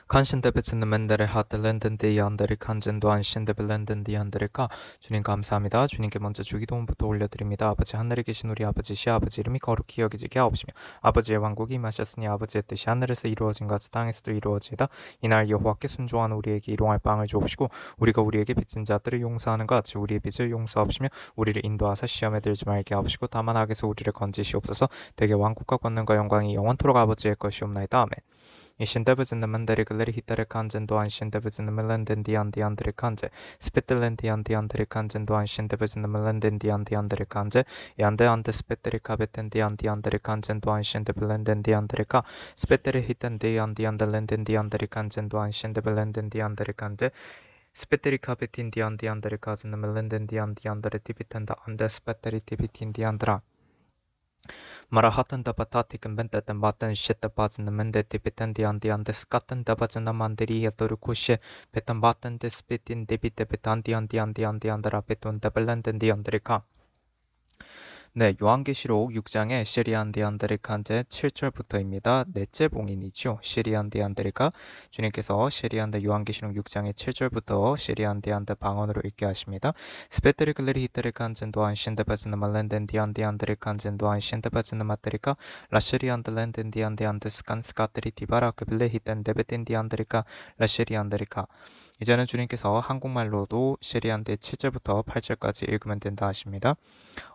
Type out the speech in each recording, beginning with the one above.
간신데베츠는 맨데레 하틀랜드인데 yan들이 간진도 안신데벨랜드인데 yan들이까 주님 감사합니다. 주님께 먼저 주기도문부터 올려드립니다. 아버지 하늘에 계신 우리 아버지 시아버지 이름이 거룩히 여기지게 하옵시며 아버지의 왕국이 임하셨으니 아버지의 뜻이 하늘에서 이루어진 것 같이 땅에서도 이루어지이다. 이날 여호와께 순종하는 우리에게 일용할 빵을 주옵시고 우리가 우리에게 빚진 자들을 용서하는 것 같이 우리의 빚을 용서하옵시며 우리를 인도하사 시험에 들지 말게 하옵시고 다만 악에서 우리를 건지시옵소서. 대개 왕국과 권능과 영광이 영원토록 아버지의 것이옵나이다. 아멘. İşinde mandarikaları hitare kanjen doğan şinde bezinde melenden diyan diyandere kanje spetelen diyan diyandere kanjen doğan şinde bezinde melenden diyan diyandere kanje yande ande spetleri kabeten diyan diyandere kanjen doğan şinde belenden diyandere ka spetleri hiten diyan diyandelen diyandere kanjen doğan şinde belenden diyandere kanje spetleri kabetin diyan diyandere kazende melenden diyan diyandere tipitende ande spetleri tipitin diyandera Marahatan dapat tatikan bentatan batan shetta bazan mende tipitan dian dian deskatan dabazan mandiri yatoru kushe petan batan despitin debite petan dian dian dian dian dara petun dabalanden dian derika. 네, 요한계시록 6장의 시리안 디안드레칸제 7절부터입니다. 넷째 봉인이죠. 시리안 디안드레가 주님께서 시리안드 요한계시록 6장의 7절부터 시리안 디안드 방언으로 읽게 하십니다. 스페트리글레리 히테레칸젠 도안 신데바즈는 말렌덴 디안드레칸젠 도안 신데바즈는 마테리카 라시리안드 렌덴 디안드 스칸스카테리 디바라 그빌레 히텐 데베텐 디안드레카 라시리안드레카 이제는 주님께서 한국말로도 시리안드 7절부터 8절까지 읽으면 된다 하십니다.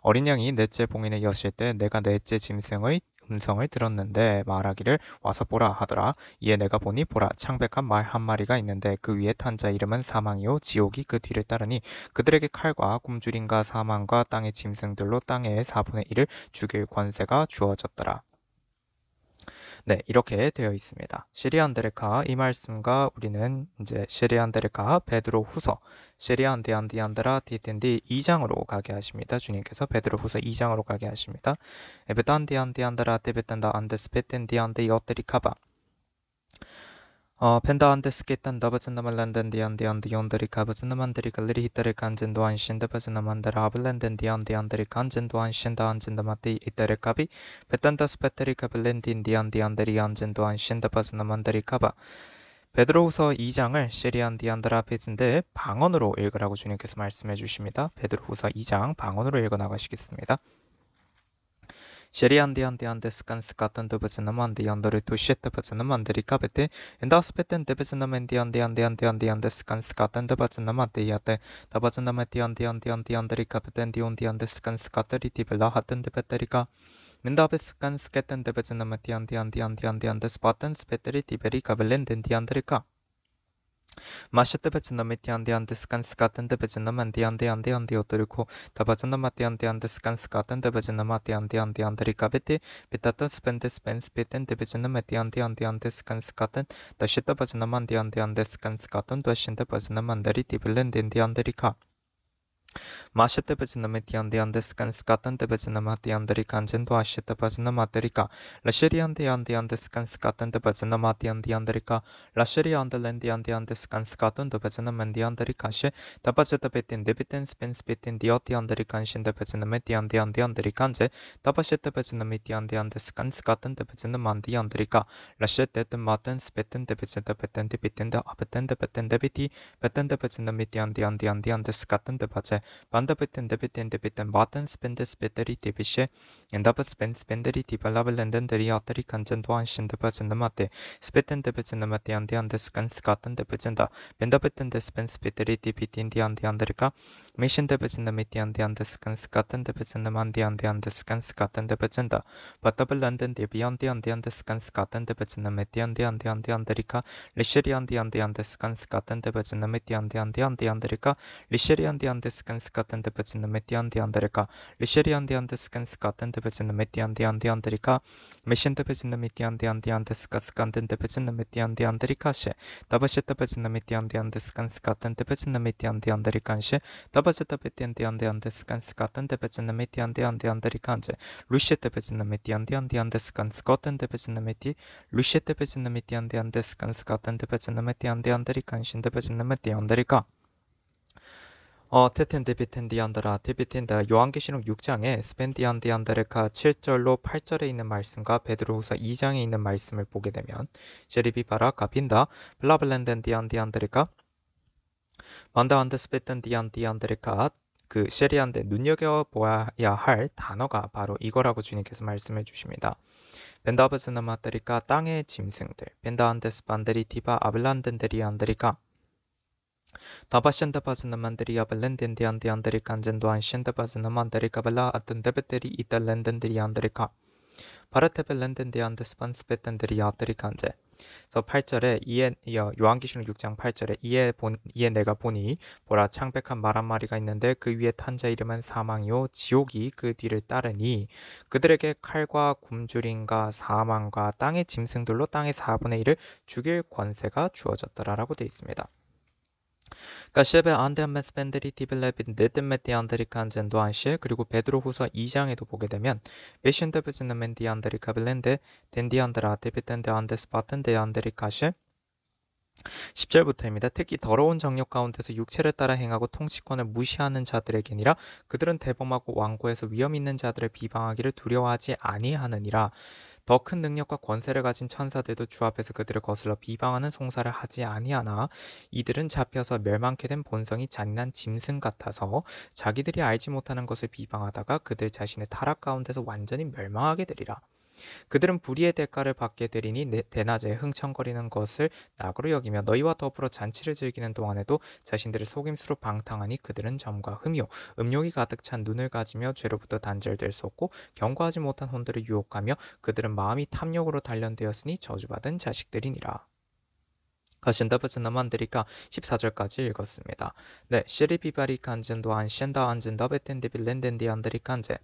어린 양이 넷째 봉인에 여실 때 내가 넷째 짐승의 음성을 들었는데 말하기를 와서 보라 하더라. 이에 내가 보니 보라 창백한 말 한 마리가 있는데 그 위에 탄 자 이름은 사망이요 지옥이 그 뒤를 따르니 그들에게 칼과 굶주림과 사망과 땅의 짐승들로 땅의 4분의 1을 죽일 권세가 주어졌더라. 네, 이렇게 되어 있습니다. 시리안데레카 이 말씀과 우리는 이제 시리안데레카 베드로 후서 시리안데안디안데라 디텐디 2장으로 가게 하십니다. 주님께서 베드로 후서 2장으로 가게 하십니다. 에베단디안디안데라 데베탄다 안데스페텐디안데 여테리카바 펜다한테 스케탄 다바즈나말란덴 디안디 연들이 가바즈나만들이 갈리리 히타레 간젠도 안신데 바즈나만데라 아블란덴 디안디 간젠도 안신다 안젠다마티 이타레 카비 베탄다 스페테리 카블렌딘 디안디 안젠도 안신데 바즈나만데리 카바 베드로후서 2장을 시리안 디안드라 페즈인데 방언으로 읽으라고 주님께서 말씀해 주십니다. 베드로후서 2장 방언으로 읽어 나가시겠습니다. Şeriyan deskan skatan döbezinaman diyanları tuşette bezinaman derikabete endaspetten debezinaman diyan deskan skatan debezinaman diyate tabezinaman diyan derikabetten diyan deskan skatari tibela hatten debeterika Mendabeskan sketten debezinaman diyan despaten speteri tiberi kabelen diyan derika 마셔때 베츠나메 티안디안데 스칸스카텐데 베츠나만 디안데 오토리코 타바츠나마 디안데 스칸스카텐데 베츠나마 디안데 리카베테 베타타 스펜데 스펜스페텐데 베츠나마 디안데 스칸스카텐 다시타 베츠나만 디안데 스칸스카텐 다신데 베츠나만 다리 티빌렌 디안데 리카 마셔때 베즈나메 디안데 스칸스카탄데 베즈나마 디안데리 간젠도 아시테 베즈나마 데리카 라시리안데 스칸스카탄데 베즈나마 디안데리카 라시리안데 렌디안데 스칸스카탄데 베즈나마 디안데리카시 다바제타 베틴 데비텐 스펜스페틴 디어티안데리 간신데 베즈나메 디안데리 간제 다바셰테 베즈나메 디안데 스칸스카탄데 베즈나마 디안데리카 라시테테 마텐 스페텐 데베제타 베텐 데비텐데 아베텐데 베텐 데비티 베텐데 베즈나메 디안데 스카탄데 바제 반다베텐 데베텐 바텐 스펜데스 베테리 티비셰 엔다베 스펜데리 티발라벨렌덴 데리 아테리 간젠 도안 신데베젠데 마테 스페텐 데베젠데 마테 안데 스칸스 카텐 데베젠다 벤다베텐 데스펜스 베테리 티비틴 디안데리카 미신 데베젠데 메티 안데 스칸스 카텐 데베젠데 만디 안데 스칸스 카텐 데베젠다 바타벨렌덴 데비 안데 스칸스 카텐 데베젠데 메티 안데리카 리셰리 안데 스칸스 카텐 데베젠데 메티 안데리카 리셰리 안데 스칸스 카텐 데베진데 메티안디 안데리카 리셰리안디 스칸스 카텐 데베진데 메티안디 안데리카 메신 데베진데 메티안디 스칸스 카텐 데베진데 메티안디 안데리카셰 다바셰 데베진데 메티안디 스칸스 카텐 데베진데 메티안디 안데리칸셰 다바셰 데베티안디 스칸스 카텐 데베진데 메티안디 안데리칸제 루셰 데베진데 메티안디 스칸스 카텐 데베진데 메티 루셰 데베진데 메티안디 스칸스 카텐 데베진데 메티안디 안데리칸신 데베진데 메티 안데리카 테텐디비텐디안드라 디비텐다 요한계시록 6장에 스펜디안디안드레카 7절로 8절에 있는 말씀과 베드로후서 2장에 있는 말씀을 보게 되면 제리비바라 가빈다 블라블렌덴디안디안드레카 만다안드스페텐디안디안드레카 그 셰리안데 눈여겨보아야 할 단어가 바로 이거라고 주님께서 말씀해 주십니다. 벤다브스나마테리카 땅의 짐승들 벤다안데스 반데리티바 아블란덴데리안드리카 다바셴다바즈나 만데리아 벨렌덴디 안디 안데리카 안젠도안 셴다바즈나 만데리카 벨라 아튼데베테리 이탈렌덴데리 안데리카 바르테벨렌덴디 안데스반스베텐데리 아데리카 안제. 그래서 8절에 이에 요한계시록 6장 8절에 이에 내가 보니 보라 창백한 말 한 마리가 있는데 그 위에 탄 자 이름은 사망이요 지옥이 그 뒤를 따르니 그들에게 칼과 굶주림과 사망과 땅의 짐승들로 땅의 4분의 1을 죽일 권세가 주어졌더라라고 되어 있습니다. 가시베 안데한메 스펜데리 디벨레빈 네드메티 안데리칸젠도 안시 그리고 베드로후서 2장에도 보게 되면 베신데브즈는멘디 안데리카벨렌데 덴디안드라 데비텐데 안데스파텐데 안데리카시 10절부터입니다. 특히 더러운 정욕 가운데서 육체를 따라 행하고 통치권을 무시하는 자들에게니라 그들은 대범하고 완고해서 위험 있는 자들을 비방하기를 두려워하지 아니하느니라. 더 큰 능력과 권세를 가진 천사들도 주 앞에서 그들을 거슬러 비방하는 송사를 하지 아니하나 이들은 잡혀서 멸망케 된 본성이 잔인한 짐승 같아서 자기들이 알지 못하는 것을 비방하다가 그들 자신의 타락 가운데서 완전히 멸망하게 되리라. 그들은 불의의 대가를 받게 되리니 대낮에 흥청거리는 것을 낙으로 여기며 너희와 더불어 잔치를 즐기는 동안에도 자신들의 속임수로 방탕하니 그들은 점과 흠이요 음욕이 가득 찬 눈을 가지며 죄로부터 단절될 수 없고 경고하지 못한 혼들을 유혹하며 그들은 마음이 탐욕으로 단련되었으니 저주받은 자식들이니라. 가신다브즈나만드리카 14절까지 읽었습니다. 네, 시리비바리카 안젠도 안셴다 안젠다 베텐디빌렌덴디 안드리칸제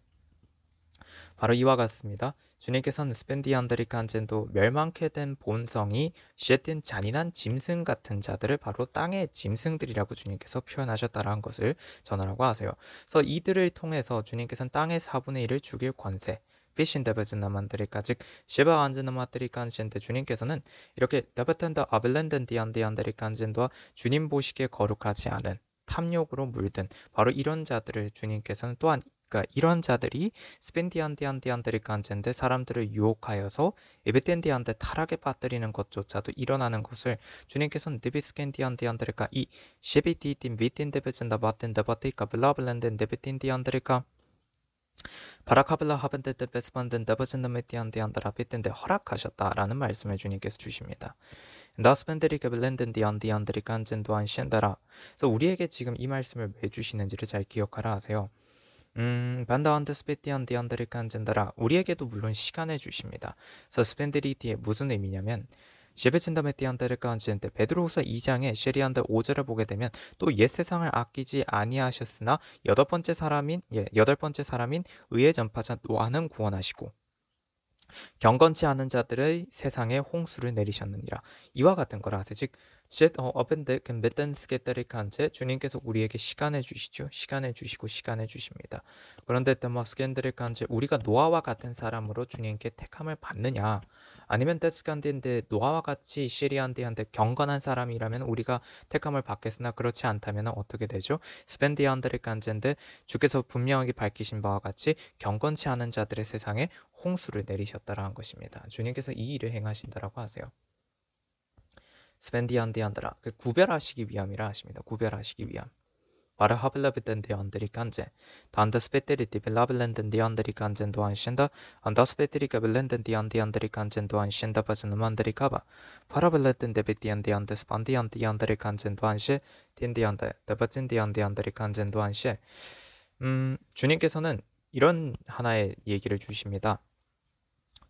바로 이와 같습니다. 주님께서는 스펜디안드리칸젠도 멸망케 된 본성이 시에틴 잔인한 짐승 같은 자들을 바로 땅의 짐승들이라고 주님께서 표현하셨다는 것을 전하라고 하세요. 그래서 이들을 통해서 주님께서는 땅의 4분의 1을 죽일 권세 피신데베즈나만드리카 즉 시바 안즈나마드리칸젠데 주님께서는 이렇게 데베텐더 아벨렌덴디안디안드리칸젠도와 주님 보시기에 거룩하지 않은 탐욕으로 물든 바로 이런 자들을 주님께서는 또한 그러니까 이런 자들이 스펜디안디안디안드리칸젠데 사람들을 유혹하여서 에베텐디안데 타락에 빠뜨리는 것조차도 일어나는 것을 주님께서는 디비스켄디안디안드리카 이 셰비디딘 비틴데베젠다 바텐데바티카 블라블렌덴 데베틴디안드리카 바라카블라 하벤데데 베스반덴 데버젠데메티안디안드라 비텐데 허락하셨다라는 말씀을 주님께서 주십니다. 나스펜데리카 블렌덴디안디안드리칸젠도 안셴다라. 그래서 우리에게 지금 이 말씀을 왜 주시는지를 잘 기억하라 하세요. 반다안드 스페티안디 안드리칸젠다라 우리에게도 물론 시간을 주십니다. 그래서 스펜데리티에 무슨 의미냐면 셰베친다메티 안드리칸젠데 베드로후서 2장에 셰리안드 5절을 보게 되면 또 옛 세상을 아끼지 아니하셨으나 여덟 번째 사람인 의의 전파자 노아는 구원하시고 경건치 않은 자들의 세상에 홍수를 내리셨느니라. 이와 같은 거라 하세요. 즉 어벤데 벤스케테리칸제 주님께서 우리에게 시간을 주시죠. 시간을 주시고 시간을 주십니다. 그런데 데마스겐데리칸제 우리가 노아와 같은 사람으로 주님께 택함을 받느냐 아니면 데스칸디인데 노아와 같이 시리안디한테 경건한 사람이라면 우리가 택함을 받겠으나 그렇지 않다면 어떻게 되죠? 스펜디안데리칸제인데 주께서 분명하게 밝히신 바와 같이 경건치 않은 자들의 세상에 홍수를 내리셨다라는 것입니다. 주님께서 이 일을 행하신다라고 하세요. 스펜디안디안드라 그 구별하시기 위함이라 하십니다. 구별하시기 위함. 바르하블라비텐디안드리칸제 단다스페테리티 벨라블렌덴디안드리칸젠도 안셴다 안다스페테리카 벨렌덴디안디안드리칸젠도 안셴다 바즈누만드리카바 파라벨레텐데베티안디안데스판디안디안드리칸젠도 안셰 틴디안데 데바진디안디안드리칸젠도 안셰 주님께서는 이런 하나의 얘기를 주십니다.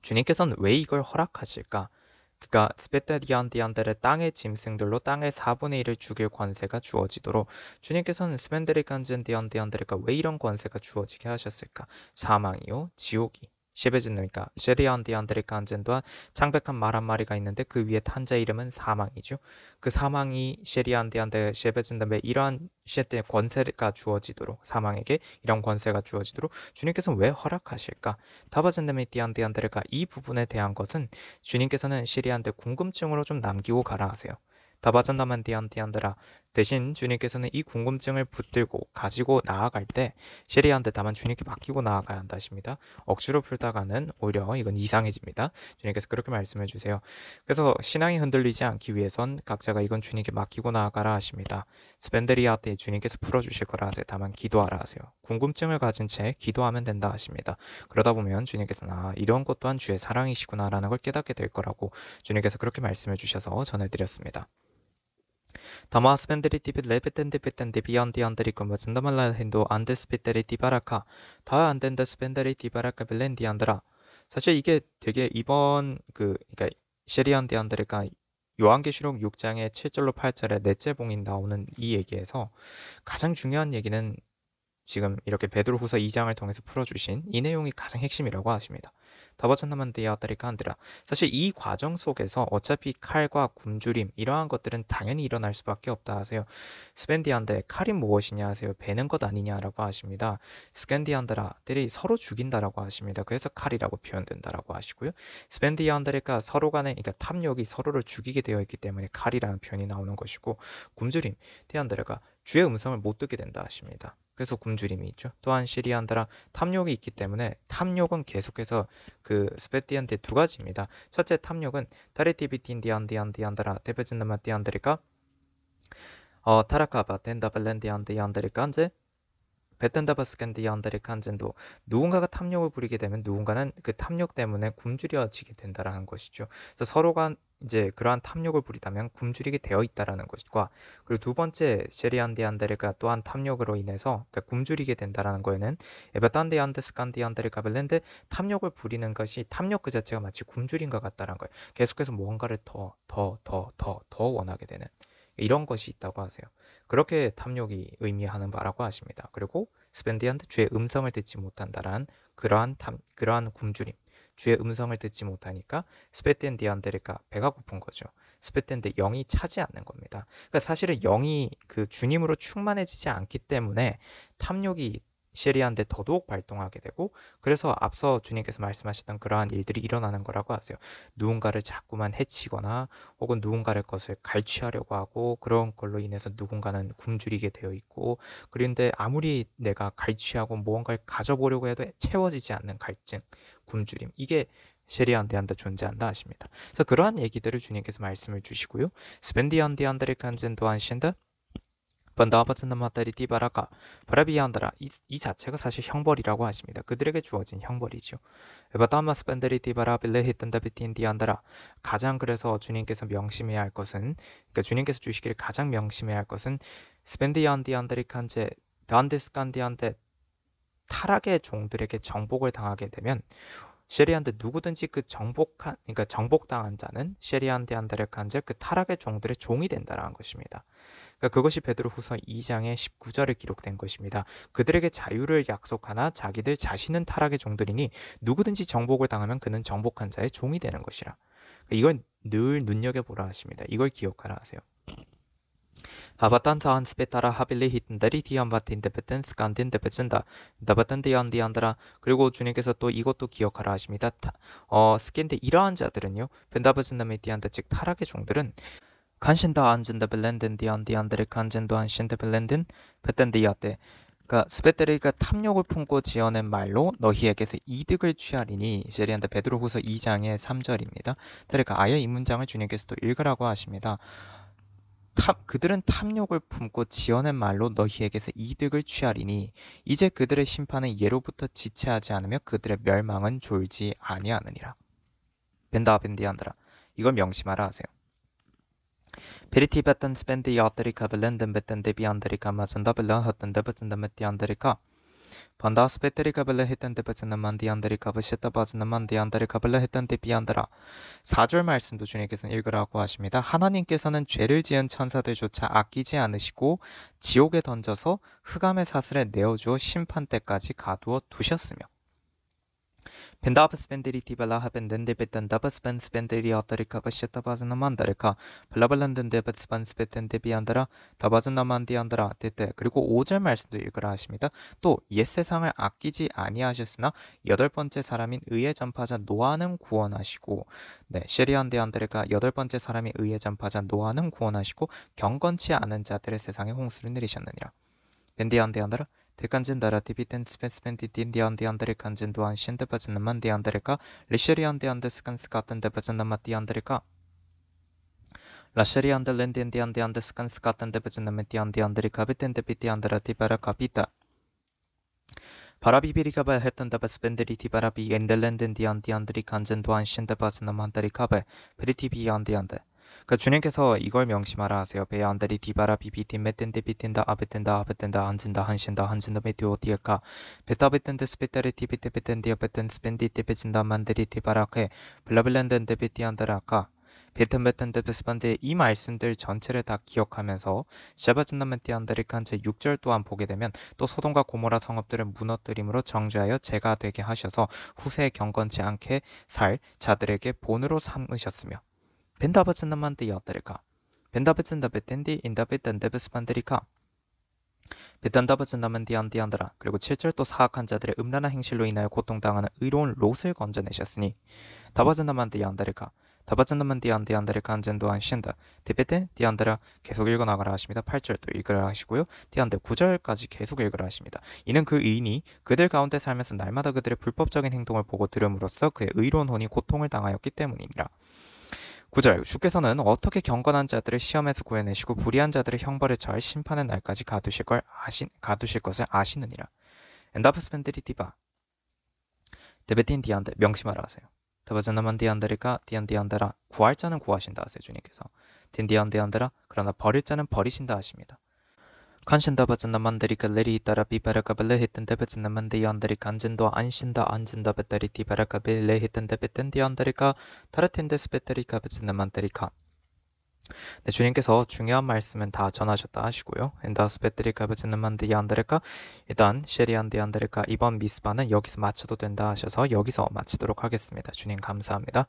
주님께서는 왜 이걸 허락하실까? 그러니까 스페테디안디안들의 땅의 짐승들로 땅의 4분의 1을 죽일 권세가 주어지도록 주님께서는 스펜데리칸젠디안디안드리가 왜 이런 권세가 주어지게 하셨을까? 사망이요 지옥이 셰베진느니까 셰리안디안드리칸젠도한 창백한 말 한 마리가 있는데 그 위에 탄 자 이름은 사망이죠. 그 사망이 셰리안디안데 셰베진느에 이러한 셰때 권세가 주어지도록 사망에게 이런 권세가 주어지도록 주님께서는 왜 허락하실까? 다바젠데메티안디안드레가 이 부분에 대한 것은 주님께서는 시리안데 궁금증으로 좀 남기고 가라 하세요. 다바잔다만디안디안드라 대신 주님께서는 이 궁금증을 붙들고 가지고 나아갈 때 셰리한테 다만 주님께 맡기고 나아가야 한다 하십니다. 억지로 풀다가는 오히려 이건 이상해집니다. 주님께서 그렇게 말씀해 주세요. 그래서 신앙이 흔들리지 않기 위해선 각자가 이건 주님께 맡기고 나아가라 하십니다. 스펜데리아 때 주님께서 풀어주실 거라 하세요. 다만 기도하라 하세요. 궁금증을 가진 채 기도하면 된다 하십니다. 그러다 보면 주님께서는 이런 것 또한 주의 사랑이시구나 라는 걸 깨닫게 될 거라고 주님께서 그렇게 말씀해 주셔서 전해드렸습니다. Tama spendere tipi lepetende petende beyond anderi come zandamala hendo ande spendere tibaraka 다 안 된다 spendere tibaraka 벨렌디 안드라. 사실 이게 되게 이번 그러니까 셰리안 디안드레가 요한계시록 6장의 7절로 8절에 넷째 봉인 나오는 이 얘기에서 가장 중요한 얘기는 지금 이렇게 베드로후서 2장을 통해서 풀어주신 이 내용이 가장 핵심이라고 하십니다. 더버전나만 데야다리가 안드라. 사실 이 과정 속에서 어차피 칼과 굶주림 이러한 것들은 당연히 일어날 수밖에 없다 하세요. 스펜디안데 칼이 무엇이냐 하세요. 베는 것 아니냐라고 하십니다. 스캔디안드라들이 서로 죽인다라고 하십니다. 그래서 칼이라고 표현된다라고 하시고요. 스펜디안드레가 서로 간에 그러니까 탐욕이 서로를 죽이게 되어 있기 때문에 칼이라는 표현이 나오는 것이고 굶주림 디안드레가 주의 음성을 못 듣게 된다 하십니다. 그래서 굶주림이 있죠. 또한 시리안드라 탐욕이 있기 때문에 탐욕은 계속해서 그 스페티안데 두 가지입니다. 첫째 탐욕은 타레티비틴디안디안디안드라 데베진나마디안드리까 타라카바 덴다벨렌디안디안드리까 이제 베텐다바스캔디 안데리칸젠도 누군가가 탐욕을 부리게 되면 누군가는 그 탐욕 때문에 굶주려지게 된다라는 것이죠. 그래서 서로가 이제 그러한 탐욕을 부리다면 굶주리게 되어 있다라는 것과 그리고 두 번째 셰리안디 안데리가 또한 탐욕으로 인해서 그러니까 굶주리게 된다라는 거에는 에바탄디 안데스칸디 안데리가 벨렌데 탐욕을 부리는 것이 탐욕 그 자체가 마치 굶주린 것 같다라는 거예요. 계속해서 무언가를 더 원하게 되는 이런 것이 있다고 하세요. 그렇게 탐욕이 의미하는 바라고 하십니다. 그리고 스펜디안드 주의 음성을 듣지 못한다란 그러한 굶주림, 주의 음성을 듣지 못하니까 스페텐디안데리가 배가 고픈 거죠. 스페텐데 영이 차지 않는 겁니다. 그러니까 사실은 영이 그 주님으로 충만해지지 않기 때문에 탐욕이 셰리한데 더더욱 발동하게 되고 그래서 앞서 주님께서 말씀하셨던 그러한 일들이 일어나는 거라고 하세요. 누군가를 자꾸만 해치거나 혹은 누군가의 것을 갈취하려고 하고 그런 걸로 인해서 누군가는 굶주리게 되어 있고 그런데 아무리 내가 갈취하고 무언가를 가져보려고 해도 채워지지 않는 갈증, 굶주림 이게 셰리안데한테 존재한다 하십니다. 그래서 그러한 얘기들을 주님께서 말씀을 주시고요. 스펜디안디안드레 칸젠 또한 신다 번다바츠나마타리 디바라카 바라비안다라 이 자체가 사실 형벌이라고 하십니다. 그들에게 주어진 형벌이죠. 에바타마스 밴데리 디바라 빌레히탄다비틴디안다라 가장 그래서 주님께서 명심해야 할 것은 그러니까 주님께서 주시기를 가장 명심해야 할 것은 스펜디안디안다리칸제 단데스칸디안데 타락의 종들에게 정복을 당하게 되면 셰리한테 누구든지 그 그러니까 정복당한 자는 셰리한테 안다레칸제 그 타락의 종들의 종이 된다라는 것입니다. 그러니까 그것이 베드로후서 2장의 19절에 기록된 것입니다. 그들에게 자유를 약속하나 자기들 자신은 타락의 종들이니 누구든지 정복을 당하면 그는 정복한 자의 종이 되는 것이라. 그러니까 이걸 늘 눈여겨보라 하십니다. 이걸 기억하라 하세요. 아바탄타 한스페타라 하빌리 히튼다리 디안바틴데베텐 스칸딘데베진다 다바탄디안디안드라 그리고 주님께서 또 이것도 기억하라 하십니다. 스캔데 이러한 자들은요 벤다바진나메디안다 즉 타락의 종들은 간신다 안진다 벨렌든 디안디안드레 간젠도 안신데 벨렌든 베텐디아테 그러니까 스페테리가 탐욕을 품고 지어낸 말로 너희에게서 이득을 취하리니 셰리안다 베드로후서 2장의 3절입니다. 그러니까 아예 이 문장을 주님께서 또 읽으라고 하십니다. 그들은 탐욕을 품고 지어낸 말로 너희에게서 이득을 취하리니 이제 그들의 심판은 예로부터 지체하지 않으며 그들의 멸망은 졸지 아니하느니라. 벤다벤디안드라 이걸 명심하라 하세요. 베리티 베탄 스펜드 야트리카 벨렌든 베탄 데비안드리카 마찬다벨라 헛던데 베탄데메티안드리카 반다 스페테리카 벨레 히탄데 베탄만디안드리카 베시타 바즈나만디안드리카 벨레 히탄데 비안드라 4절 말씀도 주님께서는 읽으라고 하십니다. 하나님께서는 죄를 지은 천사들조차 아끼지 않으시고 지옥에 던져서 흑암의 사슬에 내어주어 심판 때까지 가두어 두셨으며 벤다브스벤들이 디발라 하벤덴데 베탄다브스벤스벤들이 어떠리카 바시타바즈나만다르카 블라블란덴데 베스반스베텐데 비안다라 다바즈나만디안다라 때때 그리고 5절 말씀도 읽으라 하십니다. 또 옛 세상을 아끼지 아니하셨으나 여덟 번째 사람인 의의 전파자 노아는 구원하시고 네 셰리안데안다르카 여덟 번째 사람이 의의 전파자 노아는 구원하시고 경건치 않은 자들의 세상에 홍수를 내리셨느니라. 벤디안데안다라 대간진다라 디비텐 스펜스펜디딘디안디안다리 간진도안 신데바즈나만디안다리카 리셰리안데안데스칸스카탄데바즈나마디안다리카 라셰리안데렌디안디안데스칸스카탄데바즈나메디안디안다리카 베텐데비디안다라 디바라카비타 바라비비리카바 했던다바스벤데리 디바라비 엔델렌덴디안디안다리 간진도안 신데바즈나만다리카베 베리티비안디안데 그러니까 주님께서 이걸 명심하라 하세요. 베안다리 디바라 비비틴 메텐데 비틴다 아베텐다 아베텐다 한진다 한신다 한진다 메디오디에카 베타베텐데 스페타리 티비테 베텐디아 베텐 스펜디테 베진다 만데리 디바라케 블라블렌덴데 베티안다라카 베텐베텐데 베스반데 이 말씀들 전체를 다 기억하면서 샤바진나멘티안다리칸 제6절 또한 보게 되면 또 소돔과 고모라 성읍들을 무너뜨림으로 정죄하여 죄가 되게 하셔서 후세에 경건치 않게 살 자들에게 본으로 삼으셨으며 벤다바츠나만데 여다리카 벤다베츠나 베텐디 인다베텐데 베스반데리카 베탄다바츠나만디 안디안다라 그리고 7절 또 사악한 자들의 음란한 행실로 인하여 고통당하는 의로운 롯을 건져내셨으니 다바츠나만디 안다리카 다바츠나만디 안디안다리카 안젠도안 신다 디베테 디안다라 계속 읽어나가라 하십니다. 8절도 읽으라 하시고요. 디안데 9절까지 계속 읽으라 하십니다. 이는 그 의인이 그들 가운데 살면서 날마다 그들의 불법적인 행동을 보고 들음으로써 그의 의로운 혼이 고통을 당하였기 때문이니라. 9절 주께서는 어떻게 경건한 자들을 시험에서 구해내시고 불의한 자들의 형벌에 처할 심판의 날까지 가두실 것을 아시느니라. 엔다프스펜들이 디바 데베틴 디안데 명심하라 하세요. 다바자나만 디안다리까 디안디안다라 구할 자는 구하신다 하세요. 주님께서 딘디안디안다라 그러나 버릴 자는 버리신다 하십니다. 칸신다바즈나만데리카 레리 따라 비바라카벨레 히텐데베즈나만데 안다리 간진도 안신다 안진다 베타리 디바라카벨레 히텐데베텐디 안다리카 타르텐데스 베타리카 베즈나만데리카 네, 주님께서 중요한 말씀은 다 전하셨다 하시고요. 엔다스 베트리카 베즈나만데 안다리카 일단 셰리안데 안다리카 이번 미스바는 여기서 마쳐도 된다 하셔서 여기서 마치도록 하겠습니다. 주님 감사합니다.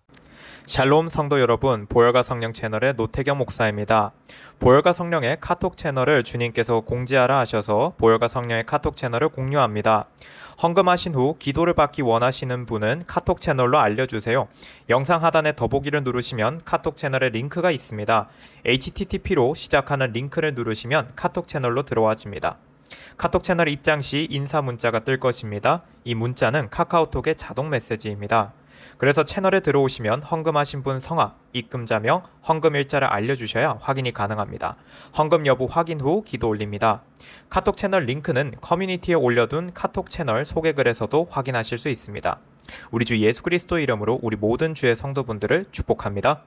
샬롬 성도 여러분, 보혈과 성령 채널의 노태경 목사입니다. 보혈과 성령의 카톡 채널을 주님께서 공지하라 하셔서 보혈과 성령의 카톡 채널을 공유합니다. 헌금하신 후 기도를 받기 원하시는 분은 카톡 채널로 알려주세요. 영상 하단에 더보기를 누르시면 카톡 채널의 링크가 있습니다. HTTP로 시작하는 링크를 누르시면 카톡 채널로 들어와집니다. 카톡 채널 입장 시 인사 문자가 뜰 것입니다. 이 문자는 카카오톡의 자동 메시지입니다. 그래서 채널에 들어오시면 헌금하신 분 성함, 입금자명, 헌금 일자를 알려주셔야 확인이 가능합니다. 헌금 여부 확인 후 기도 올립니다. 카톡 채널 링크는 커뮤니티에 올려둔 카톡 채널 소개글에서도 확인하실 수 있습니다. 우리 주 예수 그리스도 이름으로 우리 모든 주의 성도분들을 축복합니다.